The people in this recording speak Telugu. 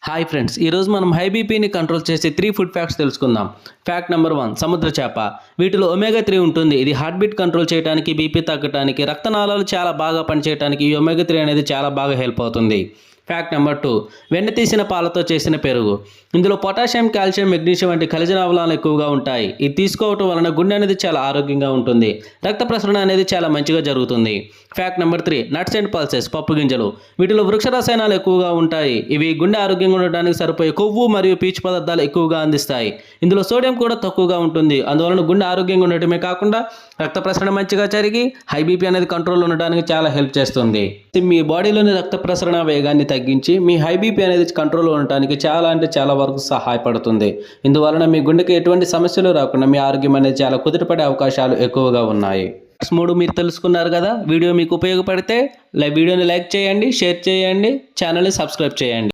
హాయ్ ఫ్రెండ్స్, ఈరోజు మనం హై బీపీని కంట్రోల్ చేసే 3 ఫుడ్ ఫ్యాక్ట్స్ తెలుసుకుందాం. ఫ్యాక్ట్ నెంబర్ 1, సముద్ర చేప. వీటిలో ఒమేగా 3 ఉంటుంది. ఇది హార్ట్ బీట్ కంట్రోల్ చేయడానికి, బీపీ తగ్గడానికి, రక్తనాళాలు చాలా బాగా పనిచేయడానికి ఈ ఒమేగా 3 అనేది చాలా బాగా హెల్ప్ అవుతుంది. ఫ్యాక్ట్ నెంబర్ 2, వెన్న తీసిన పాలతో చేసిన పెరుగు. ఇందులో పొటాషియం, కాల్షియం, మెగ్నీషియం వంటి ఖనిజ లవణాలు ఎక్కువగా ఉంటాయి. ఇది తీసుకోవటం వలన గుండె అనేది చాలా ఆరోగ్యంగా ఉంటుంది. రక్త ప్రసరణ అనేది చాలా మంచిగా జరుగుతుంది. Fact number 3, nuts and pulses, పప్పు గింజలు. వీటిలో వృక్ష రసాయనాలు ఎక్కువగా ఉంటాయి. ఇవి గుండె ఆరోగ్యంగా ఉండడానికి సరిపోయే కొవ్వు మరియు పీచు పదార్థాలు ఎక్కువగా అందిస్తాయి. ఇందులో సోడియం కూడా తక్కువగా ఉంటుంది. అందువలన గుండె ఆరోగ్యంగా ఉండటమే కాకుండా రక్త ప్రసరణ మంచిగా జరిగి హై బీపీ అనేది కంట్రోల్లో ఉండడానికి చాలా హెల్ప్ చేస్తుంది. మీ బాడీలోని రక్త ప్రసరణ వేగాన్ని తగ్గించి మీ హై బీపీ అనేది కంట్రోల్లో ఉండడానికి చాలా వరకు సహాయపడుతుంది. ఇందువలన మీ గుండెకి ఎటువంటి సమస్యలు రాకుండా మీ ఆరోగ్యం అనేది చాలా కుదుటపడే అవకాశాలు ఎక్కువగా ఉన్నాయి. 3 మీరు తెలుసుకున్నారు కదా. వీడియో మీకు ఉపయోగపడితే వీడియోని లైక్ చేయండి, షేర్ చేయండి, ఛానల్ని సబ్స్క్రైబ్ చేయండి.